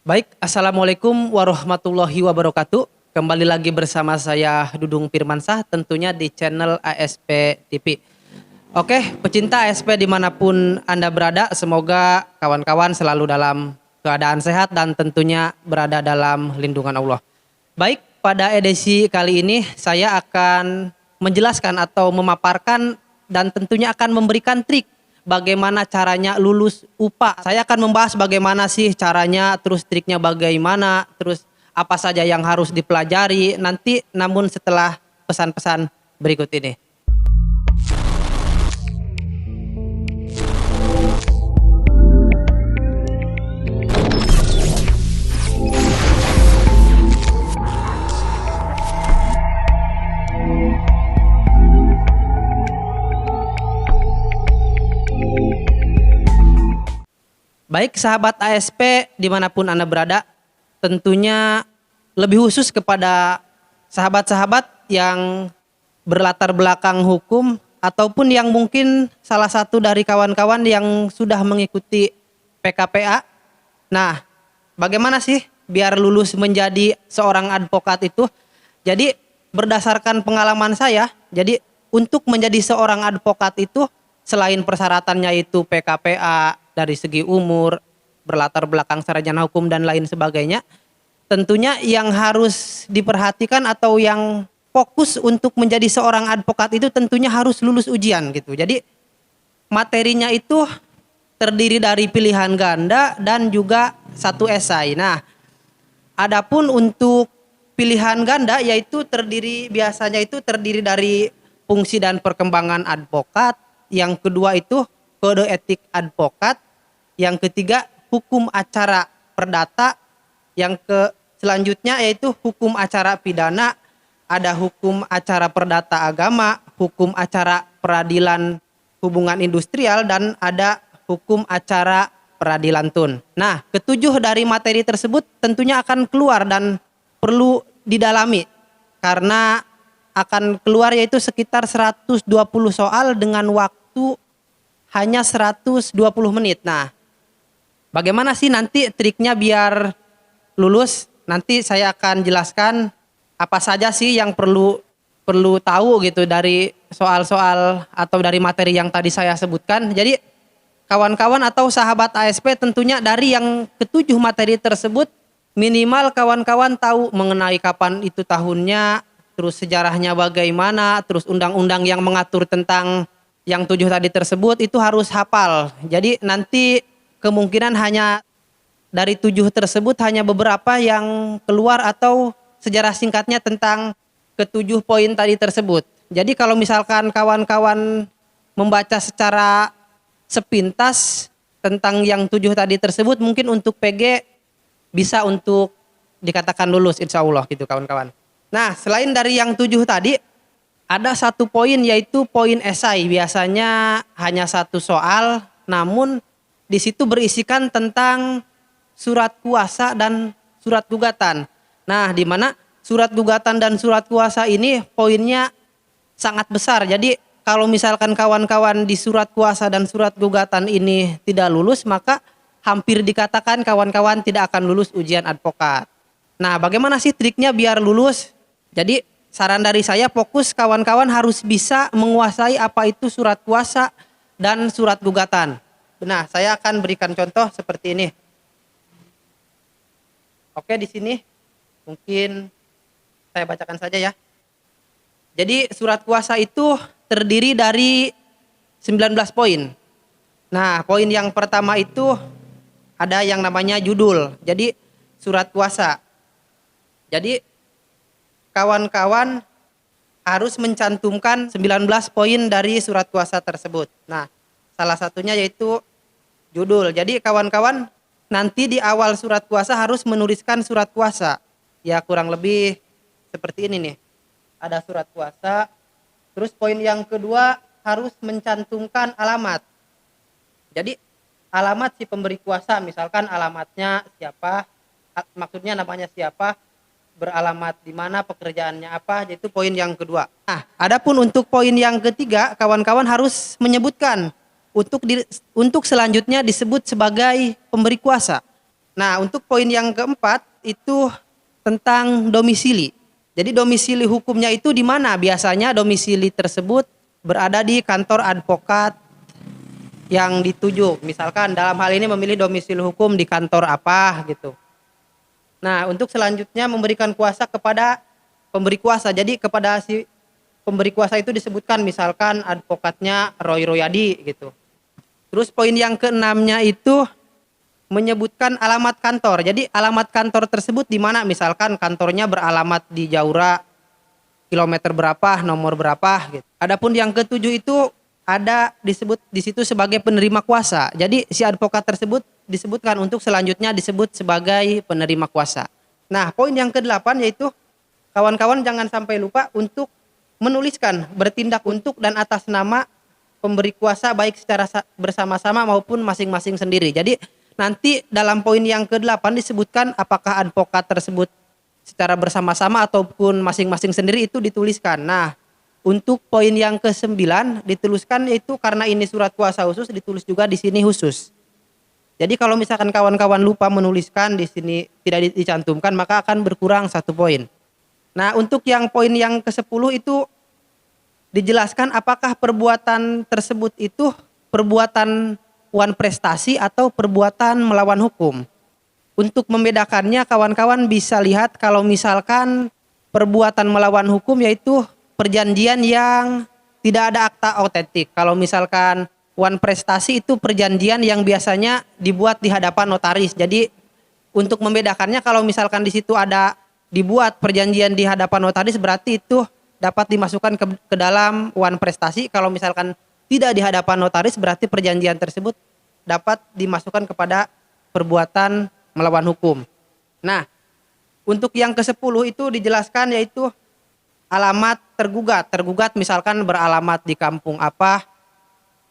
Baik, Assalamualaikum warahmatullahi wabarakatuh. Kembali lagi bersama saya Dudung Firmansah, tentunya di channel ASP TV. Oke, pecinta ASP dimanapun Anda berada, semoga kawan-kawan selalu dalam keadaan sehat dan tentunya berada dalam lindungan Allah. Baik, pada edisi kali ini saya akan menjelaskan atau memaparkan dan tentunya akan memberikan trik bagaimana caranya lulus UPA. Saya akan membahas bagaimana sih caranya, terus triknya bagaimana, terus apa saja yang harus dipelajari nanti namun setelah pesan-pesan berikut ini. Baik sahabat ASP dimanapun Anda berada, tentunya lebih khusus kepada sahabat-sahabat yang berlatar belakang hukum ataupun yang mungkin salah satu dari kawan-kawan yang sudah mengikuti PKPA. Nah, bagaimana sih biar lulus menjadi seorang advokat itu? Jadi berdasarkan pengalaman saya, jadi untuk menjadi seorang advokat itu selain persyaratannya itu PKPA dari segi umur, berlatar belakang sarjana hukum dan lain sebagainya, tentunya yang harus diperhatikan atau yang fokus untuk menjadi seorang advokat itu tentunya harus lulus ujian gitu. Jadi materinya itu terdiri dari pilihan ganda dan juga satu esai. Nah, adapun untuk pilihan ganda yaitu biasanya itu terdiri dari fungsi dan perkembangan advokat, yang kedua itu kode etik advokat, yang ketiga hukum acara perdata, selanjutnya yaitu hukum acara pidana, ada hukum acara perdata agama, hukum acara peradilan hubungan industrial, dan ada hukum acara peradilan tun. Nah, ketujuh dari materi tersebut tentunya akan keluar dan perlu didalami karena akan keluar yaitu sekitar 120 soal dengan waktu hanya 120 menit. Nah, bagaimana sih nanti triknya biar lulus? Nanti saya akan jelaskan apa saja sih yang perlu tahu gitu dari soal-soal atau dari materi yang tadi saya sebutkan. Jadi kawan-kawan atau sahabat ASP tentunya dari yang ketujuh materi tersebut minimal kawan-kawan tahu mengenai kapan itu tahunnya, terus sejarahnya bagaimana, terus undang-undang yang mengatur tentang yang tujuh tadi tersebut itu harus hafal. Jadi nanti kemungkinan hanya dari tujuh tersebut hanya beberapa yang keluar atau sejarah singkatnya tentang ketujuh poin tadi tersebut. Jadi kalau misalkan kawan-kawan membaca secara sepintas tentang yang tujuh tadi tersebut, mungkin untuk PG bisa untuk dikatakan lulus insya Allah gitu kawan-kawan. Nah, selain dari yang tujuh tadi, ada satu poin yaitu poin esai. Biasanya hanya satu soal, namun di situ berisikan tentang surat kuasa dan surat gugatan. Nah, di mana surat gugatan dan surat kuasa ini poinnya sangat besar. Jadi kalau misalkan kawan-kawan di surat kuasa dan surat gugatan ini tidak lulus, maka hampir dikatakan kawan-kawan tidak akan lulus ujian advokat. Nah, bagaimana sih triknya biar lulus? Jadi saran dari saya fokus kawan-kawan harus bisa menguasai apa itu surat kuasa dan surat gugatan. Nah, saya akan berikan contoh seperti ini. Oke, di sini mungkin saya bacakan saja ya. Jadi surat kuasa itu terdiri dari 19 poin. Nah, poin yang pertama itu ada yang namanya judul. Jadi surat kuasa. Jadi kawan-kawan harus mencantumkan 19 poin dari surat kuasa tersebut. Nah, salah satunya yaitu judul. Jadi kawan-kawan nanti di awal surat kuasa harus menuliskan surat kuasa. Ya kurang lebih seperti ini nih. Ada surat kuasa. Terus poin yang kedua harus mencantumkan alamat. Jadi alamat si pemberi kuasa, misalkan alamatnya siapa, maksudnya namanya siapa, beralamat di mana, pekerjaannya apa, itu poin yang kedua. Nah, adapun untuk poin yang ketiga, kawan-kawan harus menyebutkan untuk selanjutnya disebut sebagai pemberi kuasa. Nah, untuk poin yang keempat itu tentang domisili. Jadi domisili hukumnya itu di mana? Biasanya domisili tersebut berada di kantor advokat yang dituju. Misalkan dalam hal ini memilih domisili hukum di kantor apa gitu. Nah, untuk selanjutnya memberikan kuasa kepada pemberi kuasa. Jadi kepada si pemberi kuasa itu disebutkan misalkan advokatnya Roy Royadi gitu. Terus poin yang keenamnya itu menyebutkan alamat kantor. Jadi alamat kantor tersebut di mana? Misalkan kantornya beralamat di Jaura kilometer berapa, nomor berapa gitu. Adapun yang ketujuh itu ada disebut di situ sebagai penerima kuasa. Jadi si advokat tersebut disebutkan untuk selanjutnya disebut sebagai penerima kuasa. Nah, poin yang kedelapan yaitu kawan-kawan jangan sampai lupa untuk menuliskan bertindak untuk dan atas nama pemberi kuasa baik secara bersama-sama maupun masing-masing sendiri. Jadi nanti dalam poin yang ke-8 disebutkan apakah advokat tersebut secara bersama-sama ataupun masing-masing sendiri itu dituliskan. Nah, untuk poin yang ke-9 dituliskan yaitu karena ini surat kuasa khusus ditulis juga di sini khusus. Jadi kalau misalkan kawan-kawan lupa menuliskan di sini tidak dicantumkan maka akan berkurang 1 poin. Nah, untuk yang poin yang ke-10 itu dijelaskan apakah perbuatan tersebut itu perbuatan wan prestasi atau perbuatan melawan hukum. Untuk membedakannya kawan-kawan bisa lihat kalau misalkan perbuatan melawan hukum yaitu perjanjian yang tidak ada akta autentik. Kalau misalkan wan prestasi itu perjanjian yang biasanya dibuat di hadapan notaris. Jadi untuk membedakannya kalau misalkan di situ ada dibuat perjanjian di hadapan notaris berarti itu dapat dimasukkan ke dalam wan prestasi. Kalau misalkan tidak di hadapan notaris berarti perjanjian tersebut dapat dimasukkan kepada perbuatan melawan hukum. Nah, untuk yang ke-10 itu dijelaskan yaitu alamat tergugat. Tergugat misalkan beralamat di kampung apa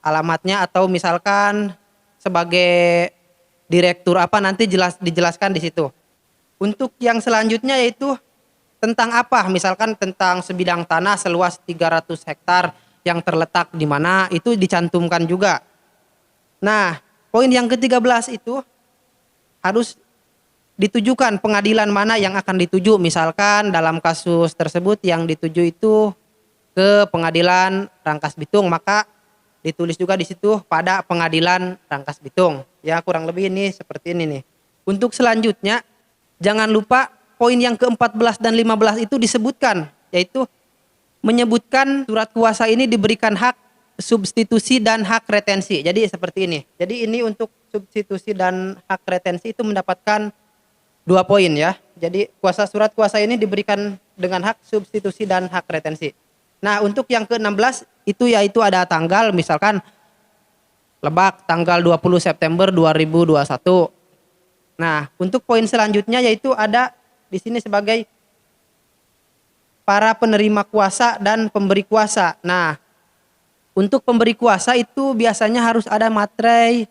alamatnya atau misalkan sebagai direktur apa nanti dijelaskan di situ. Untuk yang selanjutnya yaitu tentang apa? Misalkan tentang sebidang tanah seluas 300 hektar yang terletak di mana itu dicantumkan juga. Nah, poin yang ke-13 itu harus ditujukan pengadilan mana yang akan dituju. Misalkan dalam kasus tersebut yang dituju itu ke pengadilan Rangkas Bitung, maka ditulis juga di situ pada pengadilan Rangkas Bitung. Ya, kurang lebih ini seperti ini nih. Untuk selanjutnya jangan lupa poin yang ke-14 dan 15 itu disebutkan, yaitu menyebutkan surat kuasa ini diberikan hak substitusi dan hak retensi. Jadi seperti ini. Jadi ini untuk substitusi dan hak retensi itu mendapatkan 2 poin ya. Jadi surat kuasa ini diberikan dengan hak substitusi dan hak retensi. Nah, untuk yang ke-16 itu yaitu ada tanggal misalkan Lebak tanggal 20 September 2021. Nah, untuk poin selanjutnya yaitu ada di sini sebagai para penerima kuasa dan pemberi kuasa. Nah, untuk pemberi kuasa itu biasanya harus ada materai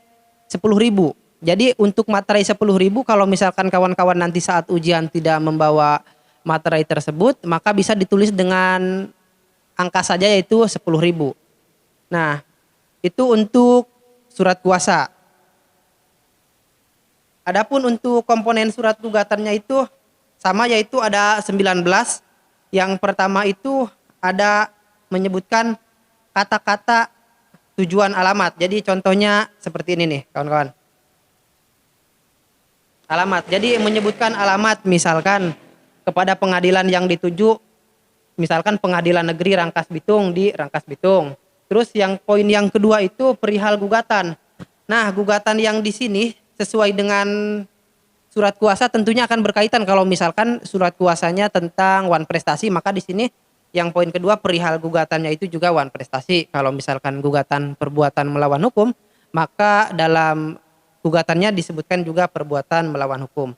10.000. Jadi untuk materai 10.000 kalau misalkan kawan-kawan nanti saat ujian tidak membawa materai tersebut, maka bisa ditulis dengan angka saja yaitu 10.000. Nah, itu untuk surat kuasa. Adapun untuk komponen surat gugatannya itu sama yaitu ada 19. Yang pertama itu ada menyebutkan kata-kata tujuan alamat. Jadi contohnya seperti ini nih kawan-kawan. Alamat. Jadi menyebutkan alamat misalkan kepada pengadilan yang dituju, misalkan pengadilan negeri Rangkas Bitung di Rangkas Bitung. Terus yang poin yang kedua itu perihal gugatan. Nah, gugatan yang di sini sesuai dengan surat kuasa tentunya akan berkaitan. Kalau misalkan surat kuasanya tentang wan prestasi, maka di sini yang poin kedua perihal gugatannya itu juga wan prestasi. Kalau misalkan gugatan perbuatan melawan hukum, maka dalam gugatannya disebutkan juga perbuatan melawan hukum.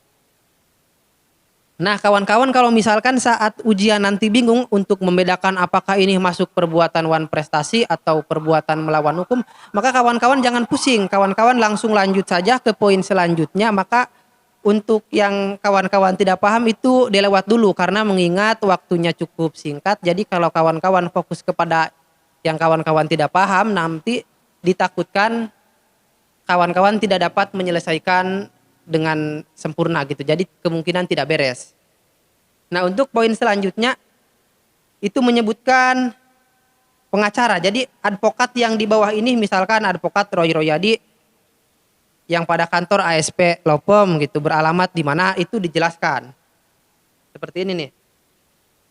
Nah, kawan-kawan kalau misalkan saat ujian nanti bingung untuk membedakan apakah ini masuk perbuatan wan prestasi atau perbuatan melawan hukum, maka kawan-kawan jangan pusing. Kawan-kawan langsung lanjut saja ke poin selanjutnya. Maka untuk yang kawan-kawan tidak paham itu dilewat dulu karena mengingat waktunya cukup singkat. Jadi kalau kawan-kawan fokus kepada yang kawan-kawan tidak paham, nanti ditakutkan kawan-kawan tidak dapat menyelesaikan dengan sempurna gitu. Jadi kemungkinan tidak beres. Nah, untuk poin selanjutnya itu menyebutkan pengacara. Jadi advokat yang di bawah ini misalkan advokat Roy Royadi yang pada kantor ASP Lopem gitu beralamat di mana itu dijelaskan. Seperti ini nih.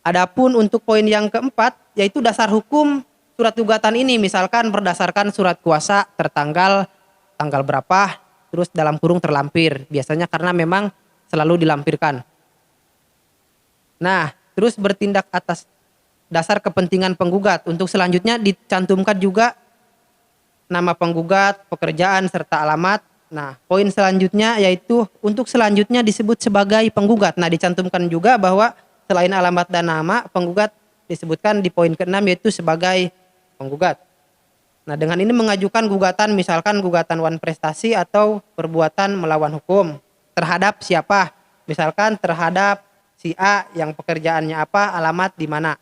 Adapun untuk poin yang keempat yaitu dasar hukum surat gugatan ini misalkan berdasarkan surat kuasa tertanggal tanggal berapa terus dalam kurung terlampir. Biasanya karena memang selalu dilampirkan. Nah, terus bertindak atas dasar kepentingan penggugat. Untuk selanjutnya dicantumkan juga nama penggugat, pekerjaan, serta alamat. Nah, poin selanjutnya yaitu untuk selanjutnya disebut sebagai penggugat. Nah, dicantumkan juga bahwa selain alamat dan nama, penggugat disebutkan di poin ke-6 yaitu sebagai penggugat. Nah, dengan ini mengajukan gugatan misalkan gugatan wan prestasi atau perbuatan melawan hukum. Terhadap siapa? Misalkan terhadap si A yang pekerjaannya apa, alamat di mana.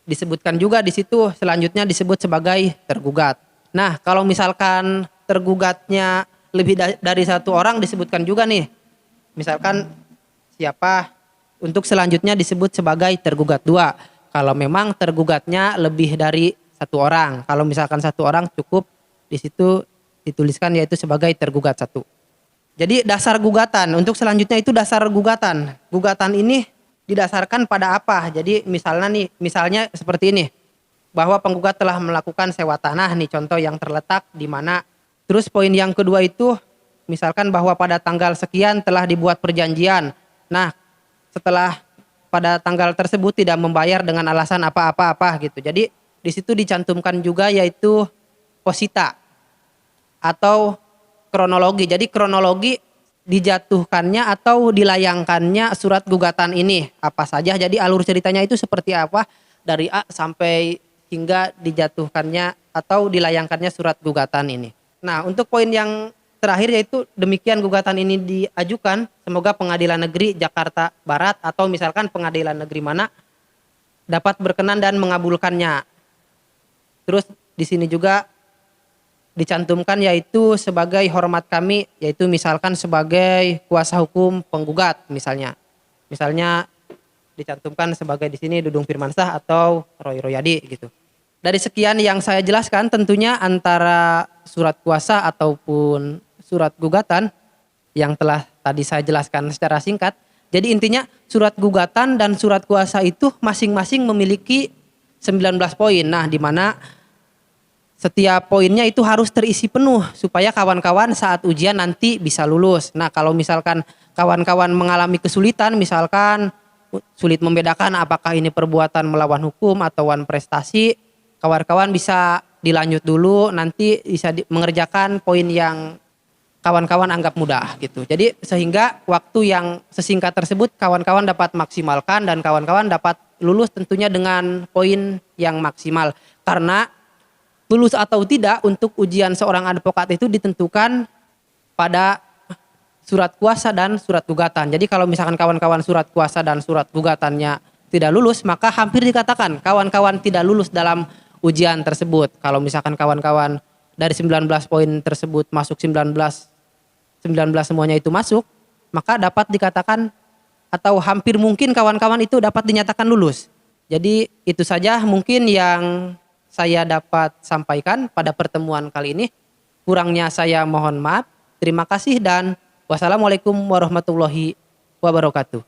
Disebutkan juga di situ selanjutnya disebut sebagai tergugat. Nah, kalau misalkan tergugatnya lebih dari satu orang disebutkan juga nih. Misalkan siapa, untuk selanjutnya disebut sebagai tergugat 2. Kalau memang tergugatnya lebih dari satu orang. Kalau misalkan satu orang cukup di situ dituliskan yaitu sebagai tergugat 1. Jadi dasar gugatan, untuk selanjutnya itu dasar gugatan. Gugatan ini didasarkan pada apa? Jadi misalnya seperti ini. Bahwa penggugat telah melakukan sewa tanah nih contoh yang terletak di mana. Terus poin yang kedua itu misalkan bahwa pada tanggal sekian telah dibuat perjanjian. Nah, setelah pada tanggal tersebut tidak membayar dengan alasan apa-apa gitu. Jadi di situ dicantumkan juga yaitu posita atau kronologi. Jadi kronologi dijatuhkannya atau dilayangkannya surat gugatan ini apa saja. Jadi alur ceritanya itu seperti apa dari A sampai hingga dijatuhkannya atau dilayangkannya surat gugatan ini. Nah, untuk poin yang terakhir yaitu demikian gugatan ini diajukan, semoga Pengadilan Negeri Jakarta Barat atau misalkan Pengadilan Negeri mana dapat berkenan dan mengabulkannya. Terus di sini juga dicantumkan yaitu sebagai hormat kami, yaitu misalkan sebagai kuasa hukum penggugat misalnya. Misalnya dicantumkan sebagai di sini Dudung Firmansyah atau Roy Royadi gitu. Dari sekian yang saya jelaskan tentunya antara surat kuasa ataupun surat gugatan yang telah tadi saya jelaskan secara singkat. Jadi intinya surat gugatan dan surat kuasa itu masing-masing memiliki 19 poin. Nah, di mana setiap poinnya itu harus terisi penuh supaya kawan-kawan saat ujian nanti bisa lulus. Nah, kalau misalkan kawan-kawan mengalami kesulitan, misalkan sulit membedakan apakah ini perbuatan melawan hukum atau wan prestasi, kawan-kawan bisa dilanjut dulu, nanti bisa mengerjakan poin yang kawan-kawan anggap mudah gitu. Jadi sehingga waktu yang sesingkat tersebut kawan-kawan dapat maksimalkan dan kawan-kawan dapat lulus tentunya dengan poin yang maksimal. Karena lulus atau tidak untuk ujian seorang advokat itu ditentukan pada surat kuasa dan surat gugatan. Jadi kalau misalkan kawan-kawan surat kuasa dan surat gugatannya tidak lulus, maka hampir dikatakan kawan-kawan tidak lulus dalam ujian tersebut. Kalau misalkan kawan-kawan dari 19 poin tersebut masuk 19 semuanya itu masuk, maka dapat dikatakan atau hampir mungkin kawan-kawan itu dapat dinyatakan lulus. Jadi itu saja mungkin yang saya dapat sampaikan pada pertemuan kali ini. Kurangnya saya mohon maaf. Terima kasih dan wassalamualaikum warahmatullahi wabarakatuh.